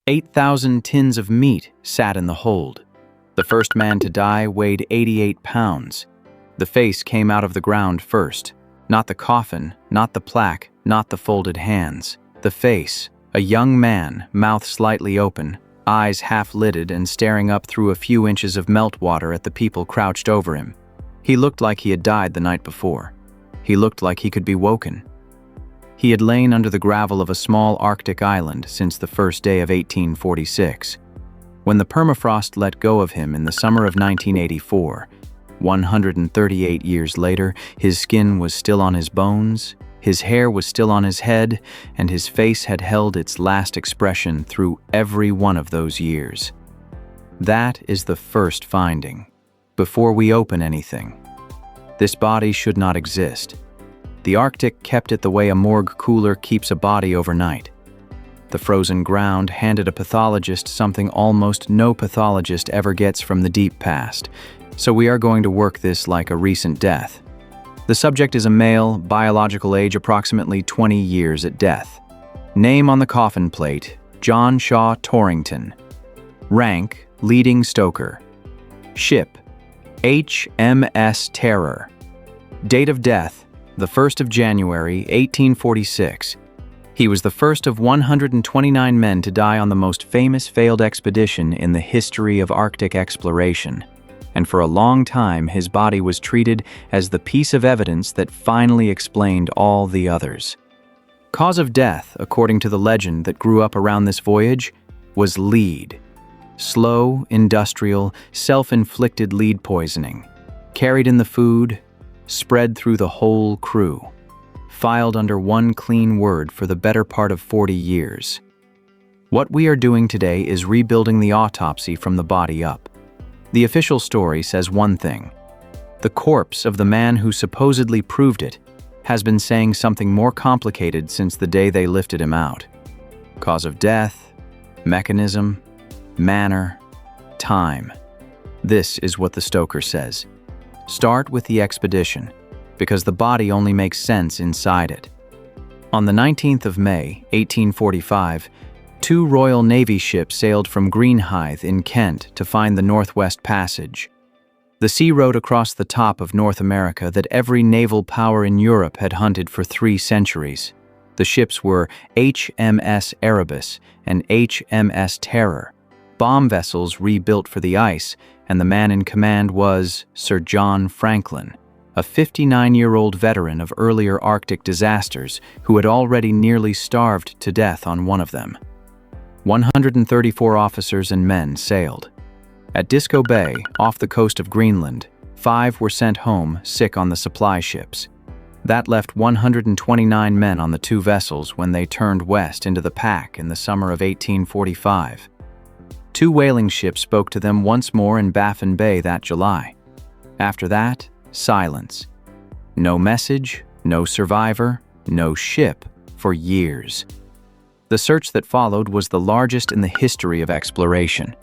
8,000 tins of meat sat in the hold. The first man to die weighed 88 pounds. The face came out of the ground first. Not the coffin, not the plaque, not the folded hands. The face, a young man, mouth slightly open, eyes half-lidded and staring up through a few inches of meltwater at the people crouched over him. He looked like he had died the night before. He looked like he could be woken. He had lain under the gravel of a small Arctic island since the first day of 1846. When the permafrost let go of him in the summer of 1984, 138 years later, his skin was still on his bones, his hair was still on his head, and his face had held its last expression through every one of those years. That is the first finding. Before we open anything, this body should not exist. The Arctic kept it the way a morgue cooler keeps a body overnight. The frozen ground handed a pathologist something almost no pathologist ever gets from the deep past, so we are going to work this like a recent death. The subject is a male, biological age approximately 20 years at death. Name on the coffin plate, John Torrington. Rank, leading stoker. Ship, HMS Terror. Date of death, the 1st of January, 1846. He was the first of 129 men to die on the most famous failed expedition in the history of Arctic exploration, and for a long time his body was treated as the piece of evidence that finally explained all the others. Cause of death, according to the legend that grew up around this voyage, was lead. Slow, industrial, self-inflicted lead poisoning, carried in the food, spread through the whole crew, filed under one clean word for the better part of 40 years. What we are doing today is rebuilding the autopsy from the body up. The official story says one thing. The corpse of the man who supposedly proved it has been saying something more complicated since the day they lifted him out. Cause of death, mechanism, manner, time. This is what the stoker says. Start with the expedition, because the body only makes sense inside it. On the 19th of May, 1845, 2 Royal Navy ships sailed from Greenhithe in Kent to find the Northwest Passage. The sea road across the top of North America that every naval power in Europe had hunted for 3 centuries. The ships were HMS Erebus and HMS Terror, bomb vessels rebuilt for the ice, and the man in command was Sir John Franklin, a 59-year-old veteran of earlier Arctic disasters who had already nearly starved to death on one of them. 134 officers and men sailed. At Disco Bay, off the coast of Greenland, 5 were sent home sick on the supply ships. That left 129 men on the 2 vessels when they turned west into the pack in the summer of 1845. 2 whaling ships spoke to them once more in Baffin Bay that July. After that, silence. No message, no survivor, no ship for years. The search that followed was the largest in the history of exploration,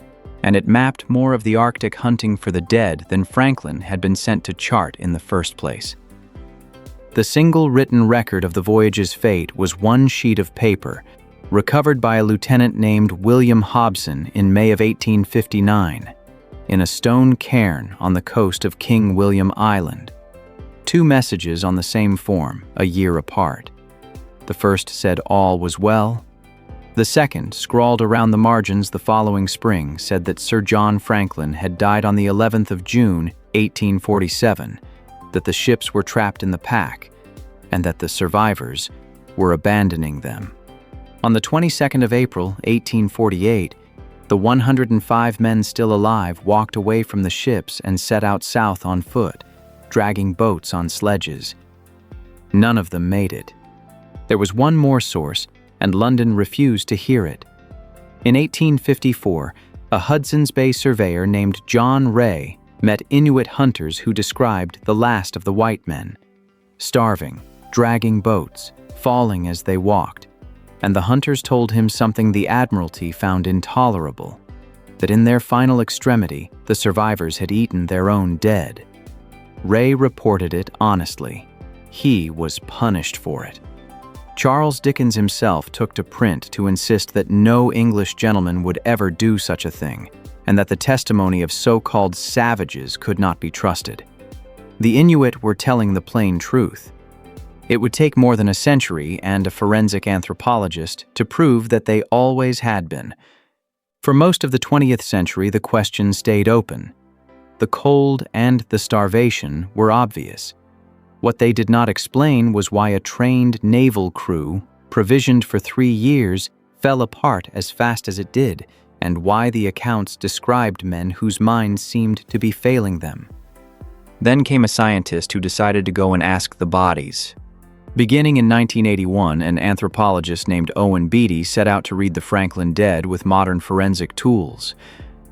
and it mapped more of the Arctic hunting for the dead than Franklin had been sent to chart in the first place. The single written record of the voyage's fate was 1 sheet of paper, recovered by a lieutenant named William Hobson in May of 1859, in a stone cairn on the coast of King William Island. 2 messages on the same form, a year apart. The first said all was well. The second, scrawled around the margins the following spring, said that Sir John Franklin had died on the 11th of June, 1847, that the ships were trapped in the pack, and that the survivors were abandoning them. On the 22nd of April, 1848, the 105 men still alive walked away from the ships and set out south on foot, dragging boats on sledges. None of them made it. There was one more source, and London refused to hear it. In 1854, a Hudson's Bay surveyor named John Ray met Inuit hunters who described the last of the white men, starving, dragging boats, falling as they walked, and the hunters told him something the Admiralty found intolerable, that in their final extremity, the survivors had eaten their own dead. Ray reported it honestly. He was punished for it. Charles Dickens himself took to print to insist that no English gentleman would ever do such a thing, and that the testimony of so-called savages could not be trusted. The Inuit were telling the plain truth. It would take more than a century and a forensic anthropologist to prove that they always had been. For most of the 20th century, the question stayed open. The cold and the starvation were obvious. What they did not explain was why a trained naval crew, provisioned for 3 years, fell apart as fast as it did, and why the accounts described men whose minds seemed to be failing them. Then came a scientist who decided to go and ask the bodies. Beginning in 1981, an anthropologist named Owen Beatty set out to read the Franklin dead with modern forensic tools.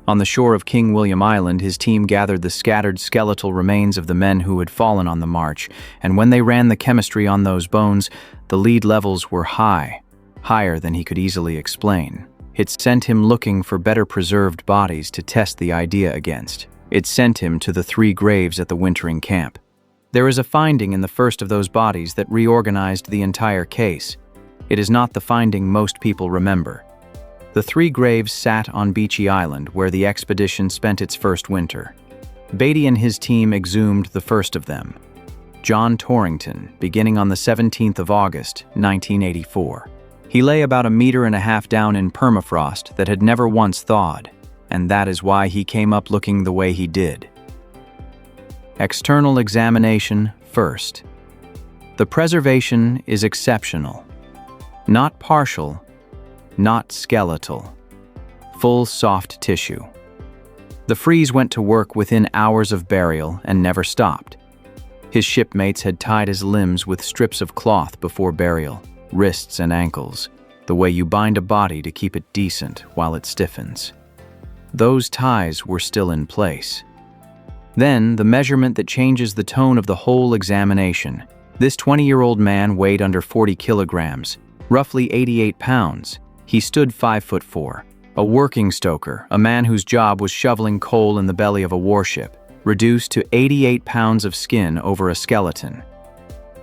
On the shore of King William Island, his team gathered the scattered skeletal remains of the men who had fallen on the march, and when they ran the chemistry on those bones, the lead levels were high, higher than he could easily explain. It sent him looking for better preserved bodies to test the idea against. It sent him to the 3 graves at the wintering camp. There is a finding in the first of those bodies that reorganized the entire case. It is not the finding most people remember. The 3 graves sat on Beechey Island, where the expedition spent its first winter. Beatty and his team exhumed the first of them, John Torrington, beginning on the 17th of August, 1984. He lay about 1.5 meters down in permafrost that had never once thawed, and that is why he came up looking the way he did. External examination first. The preservation is exceptional. Not partial, not skeletal. Full soft tissue. The Freeze went to work within hours of burial and never stopped. His shipmates had tied his limbs with strips of cloth before burial, wrists and ankles, the way you bind a body to keep it decent while it stiffens. Those ties were still in place. Then, the measurement that changes the tone of the whole examination. This 20-year-old man weighed under 40 kilograms, roughly 88 pounds. He stood 5'4", a working stoker, a man whose job was shoveling coal in the belly of a warship, reduced to 88 pounds of skin over a skeleton.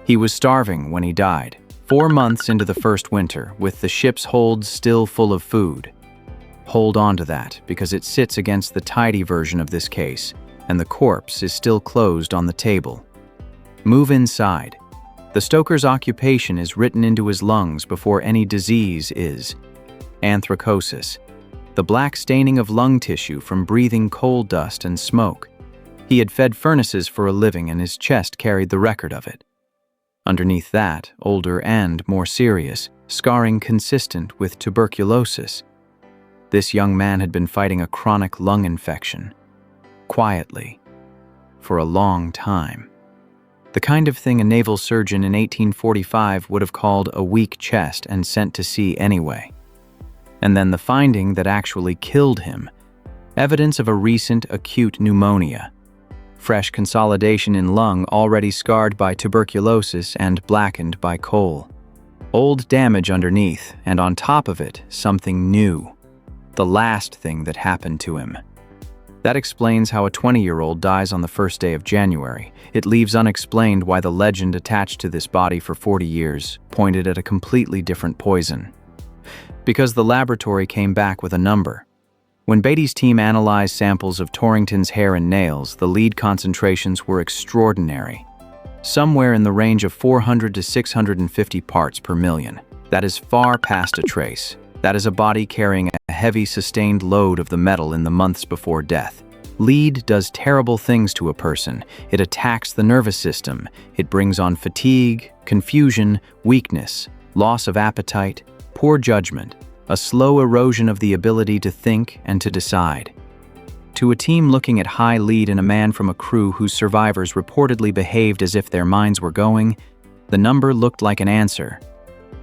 He was starving when he died, 4 months into the first winter, with the ship's holds still full of food. Hold on to that, because it sits against the tidy version of this case, and the corpse is still closed on the table. Move inside. The stoker's occupation is written into his lungs before any disease is. Anthracosis, the black staining of lung tissue from breathing coal dust and smoke. He had fed furnaces for a living, and his chest carried the record of it. Underneath that, older and more serious, scarring consistent with tuberculosis. This young man had been fighting a chronic lung infection. Quietly, for a long time. The kind of thing a naval surgeon in 1845 would have called a weak chest and sent to sea anyway. And then the finding that actually killed him, evidence of a recent acute pneumonia, fresh consolidation in lung already scarred by tuberculosis and blackened by coal. Old damage underneath, and on top of it, something new. The last thing that happened to him. That explains how a 20-year-old dies on the first day of January. It leaves unexplained why the legend attached to this body for 40 years pointed at a completely different poison. Because the laboratory came back with a number. When Beatty's team analyzed samples of Torington's hair and nails, the lead concentrations were extraordinary. Somewhere in the range of 400 to 650 parts per million. That is far past a trace. That is a body carrying a heavy, sustained load of the metal in the months before death. Lead does terrible things to a person. It attacks the nervous system. It brings on fatigue, confusion, weakness, loss of appetite, poor judgment, a slow erosion of the ability to think and to decide. To a team looking at high lead in a man from a crew whose survivors reportedly behaved as if their minds were going, the number looked like an answer.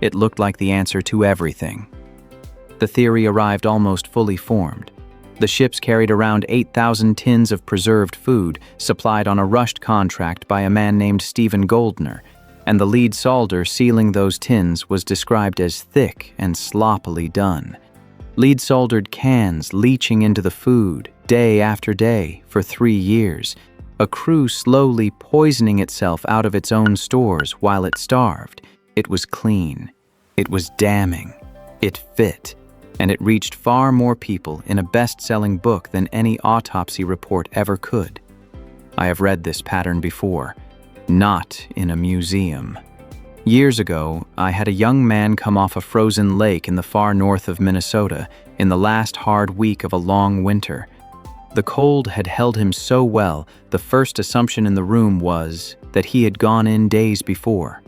It looked like the answer to everything. The theory arrived almost fully formed. The ships carried around 8,000 tins of preserved food, supplied on a rushed contract by a man named Stephen Goldner, and the lead solder sealing those tins was described as thick and sloppily done. Lead soldered cans leaching into the food, day after day, for 3 years. A crew slowly poisoning itself out of its own stores while it starved. It was clean. It was damning. It fit. And it reached far more people in a best-selling book than any autopsy report ever could. I have read this pattern before, not in a museum. Years ago, I had a young man come off a frozen lake in the far north of Minnesota in the last hard week of a long winter. The cold had held him so well, the first assumption in the room was that he had gone in days before.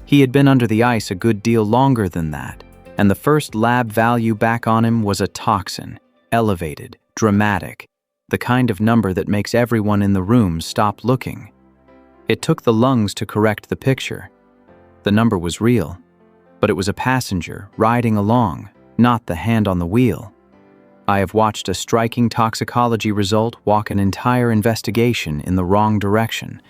He had been under the ice a good deal longer than that, and the first lab value back on him was a toxin, elevated, dramatic, the kind of number that makes everyone in the room stop looking. It took the lungs to correct the picture. The number was real, but it was a passenger riding along, not the hand on the wheel. I have watched a striking toxicology result walk an entire investigation in the wrong direction,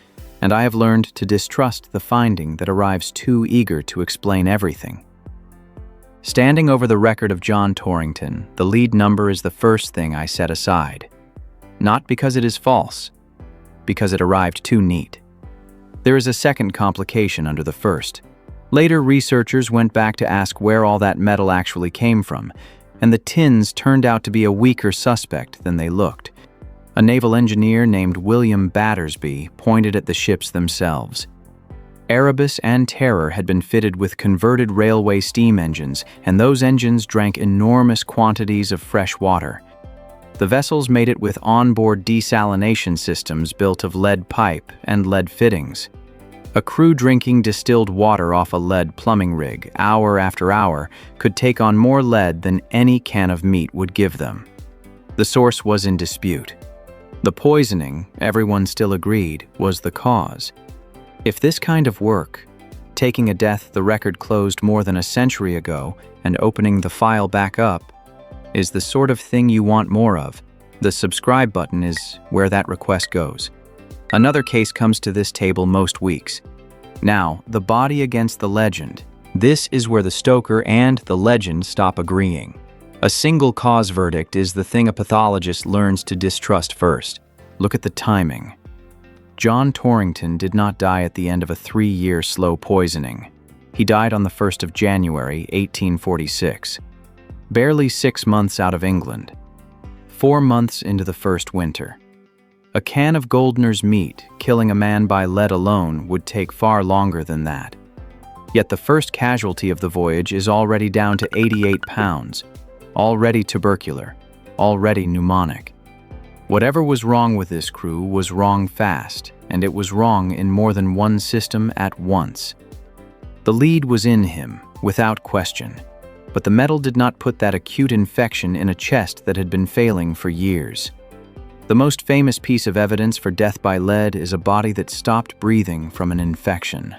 and I have learned to distrust the finding that arrives too eager to explain everything. Standing over the record of John Torrington, the lead number is the first thing I set aside. Not because it is false, because it arrived too neat. There is a second complication under the first. Later, researchers went back to ask where all that metal actually came from, and the tins turned out to be a weaker suspect than they looked. A naval engineer named William Battersby pointed at the ships themselves. Erebus and Terror had been fitted with converted railway steam engines, and those engines drank enormous quantities of fresh water. The vessels made it with onboard desalination systems built of lead pipe and lead fittings. A crew drinking distilled water off a lead plumbing rig, hour after hour, could take on more lead than any can of meat would give them. The source was in dispute. The poisoning, everyone still agreed, was the cause. If this kind of work, taking a death the record closed more than a century ago and opening the file back up, is the sort of thing you want more of, the subscribe button is where that request goes. Another case comes to this table most weeks. Now, the body against the legend. This is where the stoker and the legend stop agreeing. A single cause verdict is the thing a pathologist learns to distrust first. Look at the timing. John Torrington did not die at the end of a 3-year slow poisoning. He died on the 1st of January, 1846. Barely 6 months out of England. 4 months into the first winter. A can of Goldner's meat, killing a man by lead alone, would take far longer than that. Yet the first casualty of the voyage is already down to 88 pounds, already tubercular, already pneumonic. Whatever was wrong with this crew was wrong fast, and it was wrong in more than one system at once. The lead was in him, without question, but the metal did not put that acute infection in a chest that had been failing for years. The most famous piece of evidence for death by lead is a body that stopped breathing from an infection.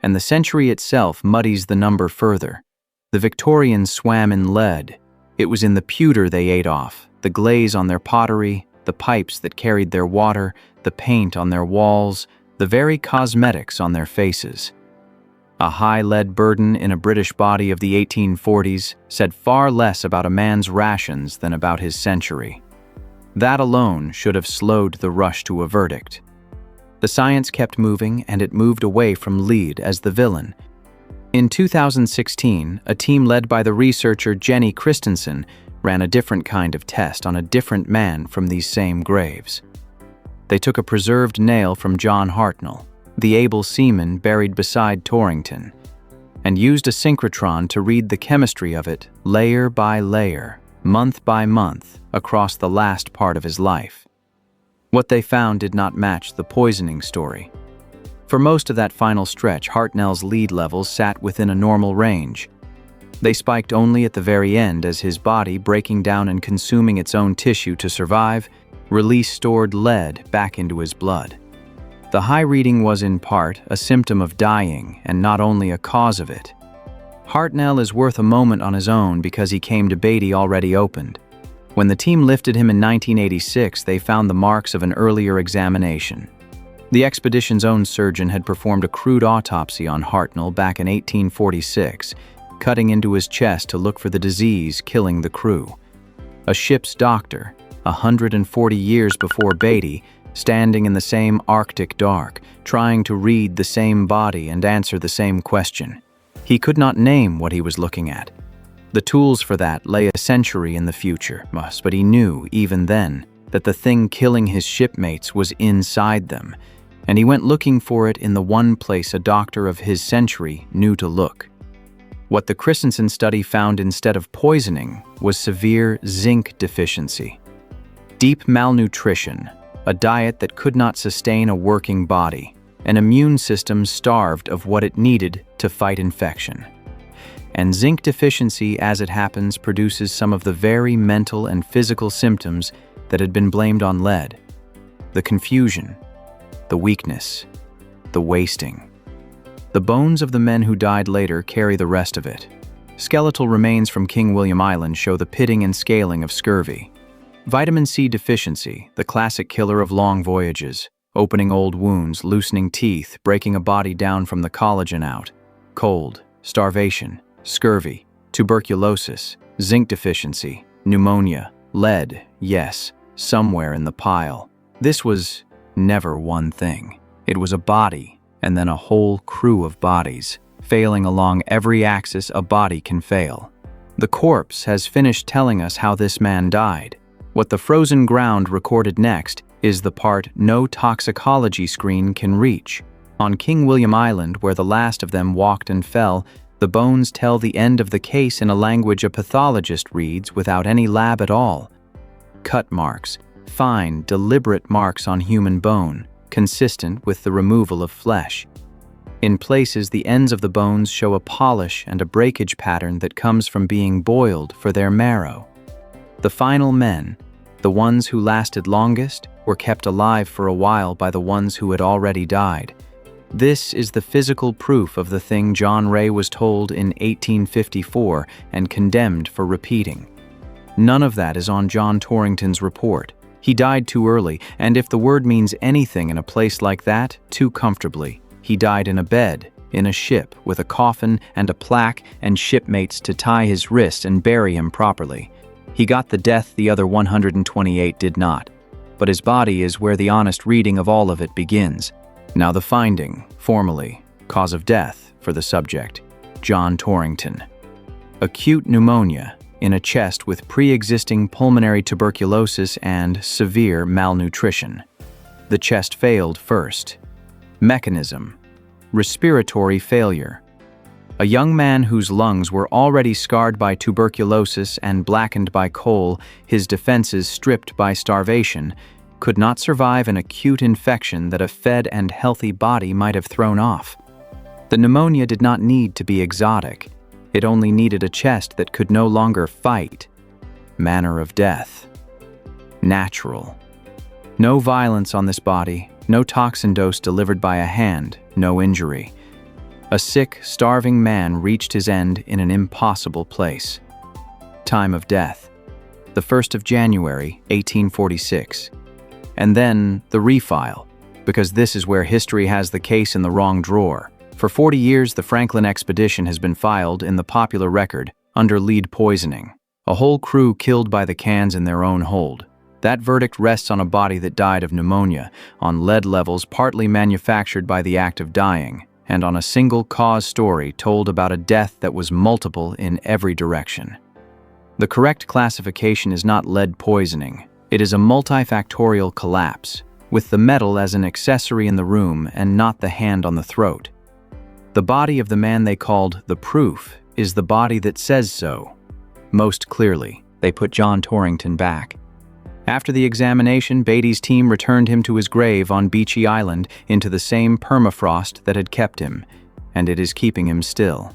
And the century itself muddies the number further. The Victorians swam in lead. It was in the pewter they ate off, the glaze on their pottery, the pipes that carried their water, the paint on their walls, the very cosmetics on their faces. A high lead burden in a British body of the 1840s said far less about a man's rations than about his century. That alone should have slowed the rush to a verdict. The science kept moving, and it moved away from lead as the villain. In 2016, a team led by the researcher Jenny Christensen ran a different kind of test on a different man from these same graves. They took a preserved nail from John Hartnell, the able seaman buried beside Torington, and used a synchrotron to read the chemistry of it layer by layer, month by month, across the last part of his life. What they found did not match the poisoning story. For most of that final stretch, Hartnell's lead levels sat within a normal range. They spiked only at the very end as his body, breaking down and consuming its own tissue to survive, released stored lead back into his blood. The high reading was in part a symptom of dying and not only a cause of it. Hartnell is worth a moment on his own because he came to Beatty already opened. When the team lifted him in 1986, they found the marks of an earlier examination. The expedition's own surgeon had performed a crude autopsy on Hartnell back in 1846, cutting into his chest to look for the disease killing the crew. A ship's doctor, 140 years before Beatty, standing in the same Arctic dark, trying to read the same body and answer the same question. He could not name what he was looking at. The tools for that lay a century in the future, but he knew, even then, that the thing killing his shipmates was inside them, and he went looking for it in the one place a doctor of his century knew to look. What the Christensen study found instead of poisoning was severe zinc deficiency. Deep malnutrition, a diet that could not sustain a working body, an immune system starved of what it needed to fight infection. And zinc deficiency, as it happens, produces some of the very mental and physical symptoms that had been blamed on lead. The confusion, the weakness, the wasting. The bones of the men who died later carry the rest of it. Skeletal remains from King William Island show the pitting and scaling of scurvy. Vitamin C deficiency, the classic killer of long voyages, opening old wounds, loosening teeth, breaking a body down from the collagen out. Cold, starvation, scurvy, tuberculosis, zinc deficiency, pneumonia, lead, yes, somewhere in the pile. This was never one thing. It was a body, and then a whole crew of bodies, failing along every axis a body can fail. The corpse has finished telling us how this man died. What the frozen ground recorded next is the part no toxicology screen can reach. On King William Island, where the last of them walked and fell, the bones tell the end of the case in a language a pathologist reads without any lab at all. Cut marks, fine, deliberate marks on human bone, consistent with the removal of flesh. In places, the ends of the bones show a polish and a breakage pattern that comes from being boiled for their marrow. The final men, the ones who lasted longest, were kept alive for a while by the ones who had already died. This is the physical proof of the thing John Ray was told in 1854 and condemned for repeating. None of that is on John Torrington's report. He died too early, and if the word means anything in a place like that, too comfortably. He died in a bed, in a ship, with a coffin and a plaque and shipmates to tie his wrists and bury him properly. He got the death the other 128 did not, but his body is where the honest reading of all of it begins. Now the finding, formally, cause of death for the subject, John Torrington. Acute pneumonia in a chest with pre-existing pulmonary tuberculosis and severe malnutrition. The chest failed first. Mechanism, respiratory failure. A young man whose lungs were already scarred by tuberculosis and blackened by coal, his defenses stripped by starvation, could not survive an acute infection that a fed and healthy body might have thrown off. The pneumonia did not need to be exotic. It only needed a chest that could no longer fight. Manner of death. Natural. No violence on this body, no toxin dose delivered by a hand, no injury. A sick, starving man reached his end in an impossible place. Time of death. The 1st of January, 1846. And then the refile, because this is where history has the case in the wrong drawer. For 40 years, the Franklin expedition has been filed in the popular record under lead poisoning. A whole crew killed by the cans in their own hold. That verdict rests on a body that died of pneumonia, on lead levels partly manufactured by the act of dying, and on a single cause story told about a death that was multiple in every direction. The correct classification is not lead poisoning. It is a multifactorial collapse, with the metal as an accessory in the room and not the hand on the throat. The body of the man they called the proof is the body that says so. Most clearly, they put John Torrington back. After the examination, Beatty's team returned him to his grave on Beechey Island into the same permafrost that had kept him, and it is keeping him still.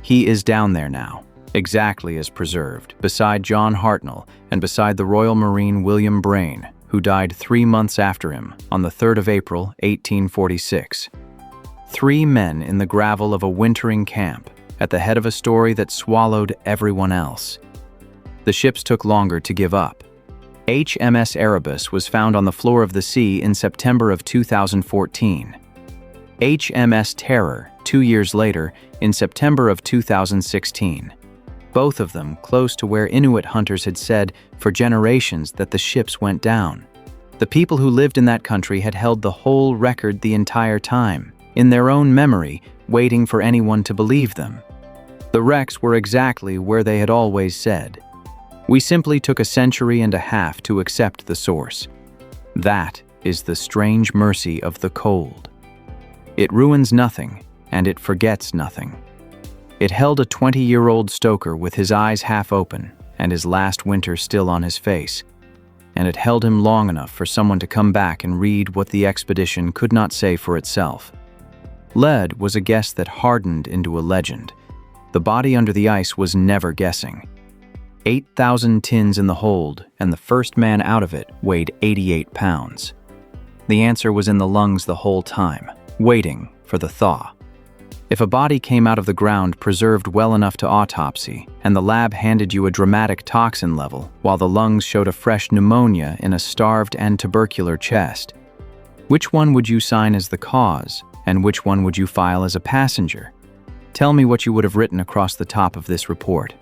He is down there now, exactly as preserved, beside John Hartnell and beside the Royal Marine William Braine, who died 3 months after him on the 3rd of April, 1846. 3 men in the gravel of a wintering camp, at the head of a story that swallowed everyone else. The ships took longer to give up. HMS Erebus was found on the floor of the sea in September of 2014. HMS Terror, 2 years later, in September of 2016. Both of them close to where Inuit hunters had said for generations that the ships went down. The people who lived in that country had held the whole record the entire time, in their own memory, waiting for anyone to believe them. The wrecks were exactly where they had always said. We simply took a century and a half to accept the source. That is the strange mercy of the cold. It ruins nothing, and it forgets nothing. It held a 20-year-old stoker with his eyes half open and his last winter still on his face, and it held him long enough for someone to come back and read what the expedition could not say for itself. Lead was a guess that hardened into a legend. The body under the ice was never guessing. 8,000 tins in the hold, and the first man out of it weighed 88 pounds. The answer was in the lungs the whole time, waiting for the thaw. If a body came out of the ground preserved well enough to autopsy, and the lab handed you a dramatic toxin level, while the lungs showed a fresh pneumonia in a starved and tubercular chest, which one would you sign as the cause, and which one would you file as a passenger? Tell me what you would have written across the top of this report.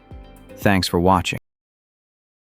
Thanks for watching.